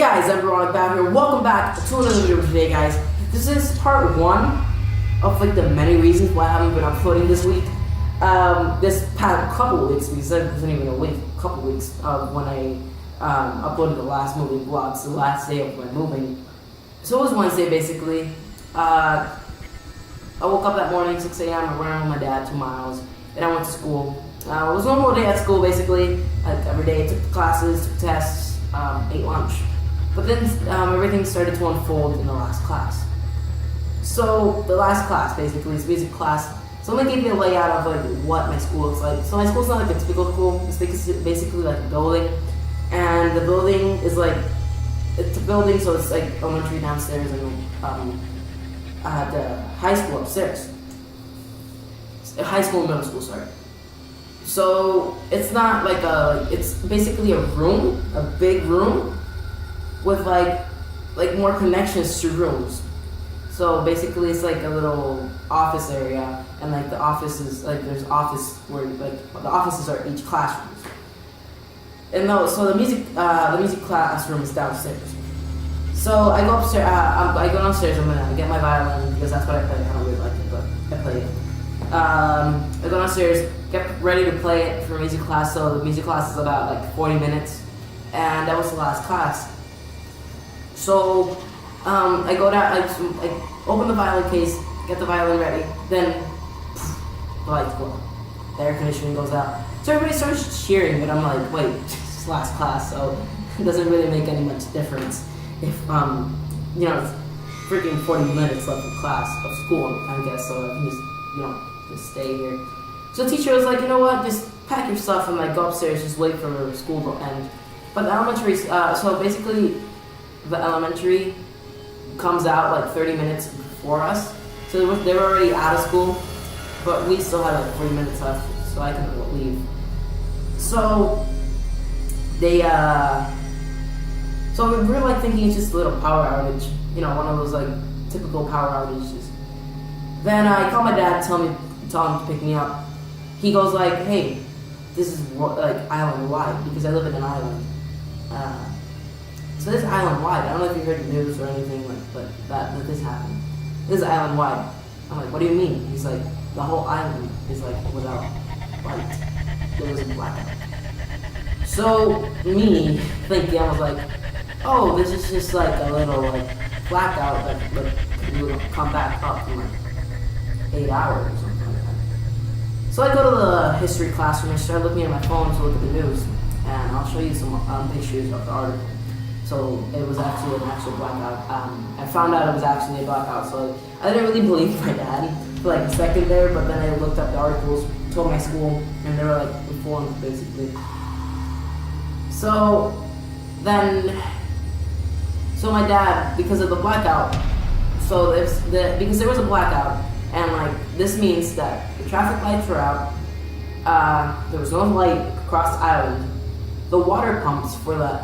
guys, Embrionicbat here. Welcome back to another video today, guys. This is part one of like the many reasons why I haven't been uploading this week. This past couple weeks, because it wasn't even a week, couple weeks when I uploaded the last moving vlogs, the last day of my moving. So it was Wednesday basically. I woke up that morning, 6 a.m. I ran with my dad 2 miles, and I went to school. It was a normal day at school basically. Like every day, I took classes, took tests, ate lunch. But then everything started to unfold in the last class. So the last class basically is music class. So I'm gonna give you a layout of like what my school looks like. So my school's not like a typical school. It's basically like a building, and the building is like it's a building, so it's like elementary downstairs and the high school upstairs. High school and middle school, sorry. So it's not like it's basically a room, a big room, with like more connections to rooms. So basically it's like a little office area, and like the office is like there's office where like the offices are each classrooms. And so the music classroom is downstairs. So I go upstairs. I go downstairs. I'm gonna get my violin because that's what I play. I don't really like it, but I play it. I go downstairs, get ready to play it for music class. So the music class is about like 40 minutes, and that was the last class. So I go down. I open the violin case, get the violin ready. Then the lights go out. The air conditioning goes out. So everybody starts cheering, but I'm like, wait, it's last class, so it doesn't really make any much difference if you know, it's freaking 40 minutes left of class of school, I guess. So I can just stay here. So the teacher was like, you know what, just pack your stuff and like go upstairs, just wait for school to end. But the elementary, so basically the elementary comes out like 30 minutes before us. So they were already out of school, but we still had like 40 minutes left, so I couldn't leave. So they, so we were like thinking it's just a little power outage, you know, one of those like typical power outages. Then I call my dad, tell him to pick me up. He goes like, hey, this is like island wide, because I live in an island. So this is island wide. I don't know if you heard the news or anything like that this happened. This is island wide. I'm like, what do you mean? He's like, the whole island is like without light. There was a blackout. So me thinking, I was like, oh, this is just like a little like blackout that will come back up in like 8 hours or something like that. So I go to the history classroom and start looking at my phone to look at the news, and I'll show you some pictures of the article. So it was actually an actual blackout. I found out it was actually a blackout, so I didn't really believe my dad for like a second there, but then I looked up the articles, told my school, and they were like informed basically. So my dad, because of the blackout, because there was a blackout, and like this means that the traffic lights were out, there was no light across the island, the water pumps for the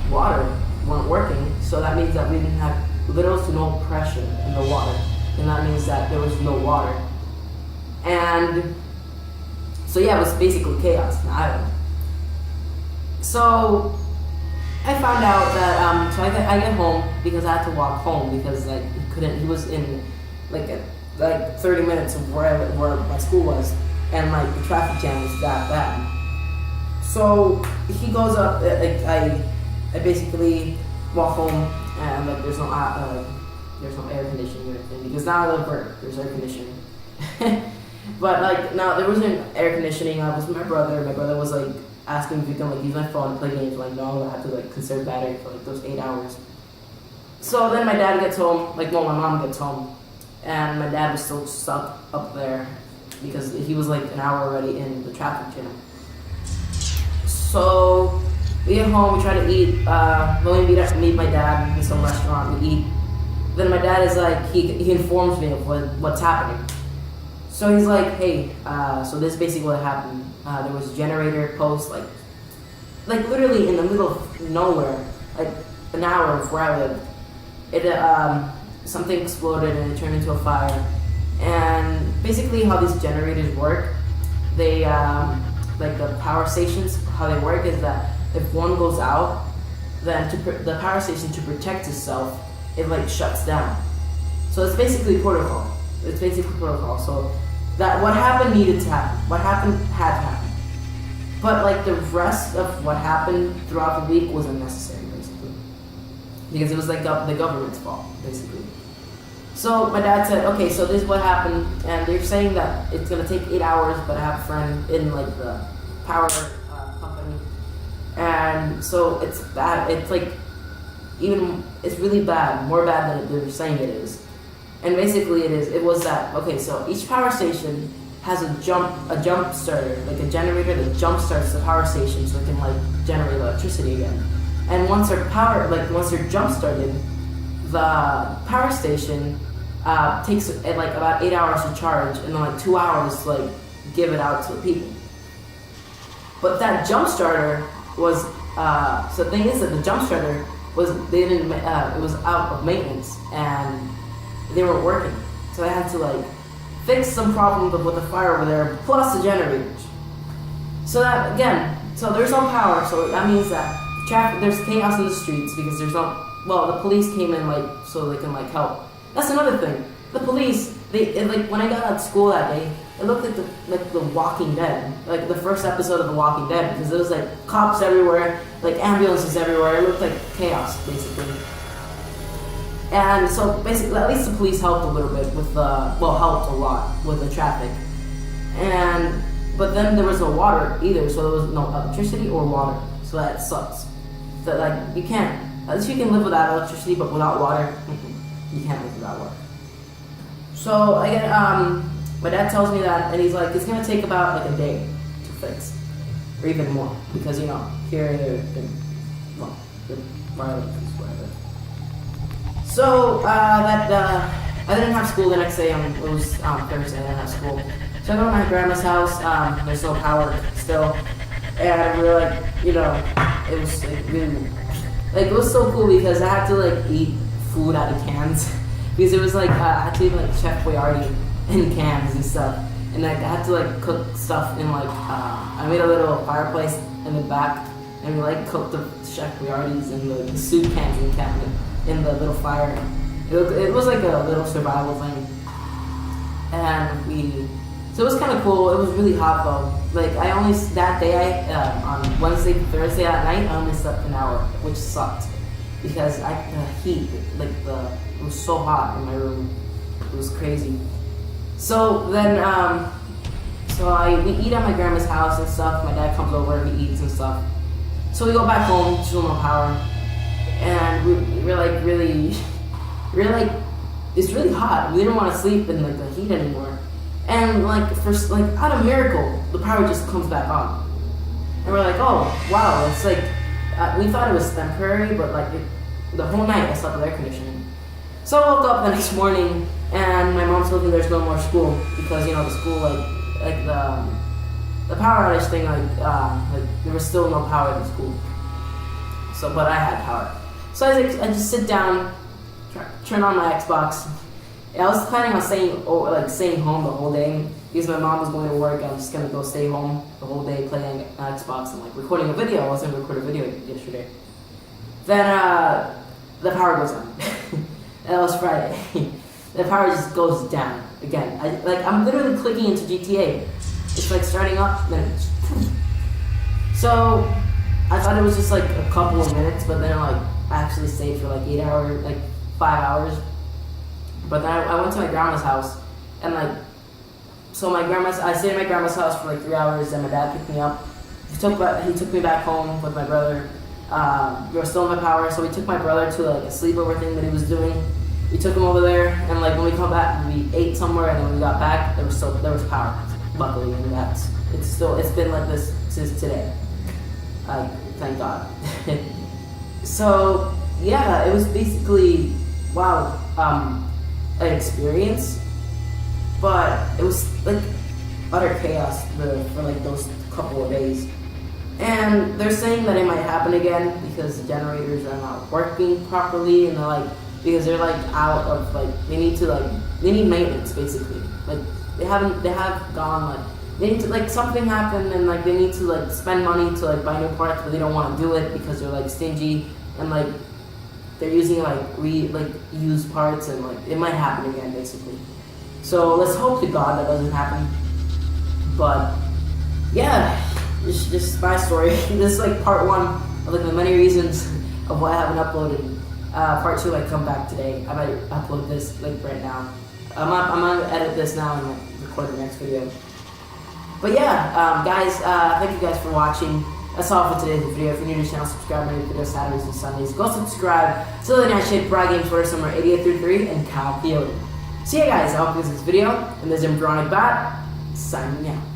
water weren't working, so that means that we didn't have little to no pressure in the water, and that means that there was no water. And so yeah, it was basically chaos in the island. So I found out that so I get home because I had to walk home because like he was in like 30 minutes of where my school was, and like the traffic jam was that bad. So he goes up, like I basically walk home, and like there's no air conditioning or anything, because now I live where there's air conditioning. But like now there wasn't air conditioning. I was with my brother. My brother was like asking if we can like use my phone to play games. Like no, I have to like conserve battery for like those 8 hours. So then my dad gets home, my mom gets home, and my dad was still stuck up there because he was like an hour already in the traffic jam. So we get home, we try to eat. Then we meet my dad in some restaurant. We eat. Then my dad is like, he informs me of what's happening. So he's like, hey, so this is basically what happened. There was a generator post, like literally in the middle of nowhere, like an hour of where I lived. It something exploded and it turned into a fire. And basically, how these generators work, they like the power stations, how they work is that if one goes out, then the power station, to protect itself, it like shuts down. So it's basically protocol. It's basically protocol. So that what happened needed to happen. What happened had to happen. But like the rest of what happened throughout the week was unnecessary, basically, because it was like the government's fault, basically. So my dad said, okay, so this is what happened, and they're saying that it's gonna take 8 hours, but I have a friend in like the power company, and so it's bad. It's like it's really bad, more bad than they're saying it is. And basically it was that, okay, so each power station has a jump starter, like a generator that jump starts the power station so it can like generate electricity again. And once they're jump started, the power station takes like about 8 hours to charge, and then like 2 hours to like give it out to the people. But that jump starter was so the thing is that the jump starter was it was out of maintenance and they weren't working, so they had to like fix some problems with the fire over there plus the generators. So that again, so there's no power, so that means that there's chaos in the streets because there's no. Well, the police came in like so they can like help. That's another thing. The police, like when I got out of school that day, it looked like the Walking Dead, like the first episode of The Walking Dead, because there was like cops everywhere, like ambulances everywhere. It looked like chaos, basically. And so basically, at least the police helped a little bit with helped a lot with the traffic. But then there was no water either, so there was no electricity or water. So that sucks. That like you can't. At least you can live without electricity, but without water, you can't live without water. So I get my dad tells me that, and he's like, it's gonna take about like a day to fix, or even more, because here the wireless is whatever. So I didn't have school the next day. It was Thursday. I didn't have school, so I go to my grandma's house. There's no power still, and we were like, it was like really. Like it was so cool because I had to like eat food out of cans because it was like I had to eat like Chef Boyardee in cans and stuff, and like I had to like cook stuff in like I made a little fireplace in the back, and we like cooked the Chef Boyardees in the soup cans in the cabinet in the little fire. It was like a little survival thing, and so it was kind of cool. It was really hot though. Like that day on Wednesday, Thursday at night, I only slept an hour, which sucked because the heat, it was so hot in my room. It was crazy. So then, we eat at my grandma's house and stuff. My dad comes over, he eats and stuff. So we go back home, still no power, and we're like it's really hot. We didn't want to sleep in like the heat anymore. And out of miracle, the power just comes back on. And we're like, oh wow, it's like we thought it was temporary, but like the whole night I slept with air conditioning. So I woke up the next morning, and my mom told me there's no more school because the school the power outage thing there was still no power in the school. So but I had power. So I just sit down, turn on my Xbox. I was planning on staying home the whole day because my mom was going to work. I'm just gonna go stay home the whole day playing Xbox and like recording a video. I was gonna record a video yesterday. Then the power goes on. That was Friday. The power just goes down again. I'm literally clicking into GTA. It's like starting up, then so I thought it was just like a couple of minutes, but then I actually stayed for like 8 hours, like 5 hours. But then I went to my grandma's house, and I stayed at my grandma's house for like 3 hours. Then my dad picked me up. He took me back home with my brother. We were still in my power, so we took my brother to like a sleepover thing that he was doing. We took him over there, and like when we come back, we ate somewhere, and then when we got back, there was power. Luckily, and it's been like this since today. Thank God. So yeah, it was basically wow. An experience, but it was like utter chaos for like those couple of days. And they're saying that it might happen again because the generators are not working properly, and because they're out of they need maintenance basically. They have gone they need to something happened, and they need to spend money to buy new parts, but they don't want to do it because they're stingy and like they're using like used parts, and like it might happen again basically. So let's hope to God that doesn't happen. But yeah, it's just my story. This is like part 1 of like the many reasons of why I haven't uploaded. Part 2 I come back today. I might upload this like right now. I'm gonna edit this now and like, record the next video. But yeah, guys, thank you guys for watching. That's all for today's video. If you're new to the channel, subscribe. My videos Saturdays and Sundays. Go subscribe to the Night Shade Brad Games Twitter Summer 8833 and Coyote. See ya guys, I hope you guys like this video. And this is Embrionicbat signing out.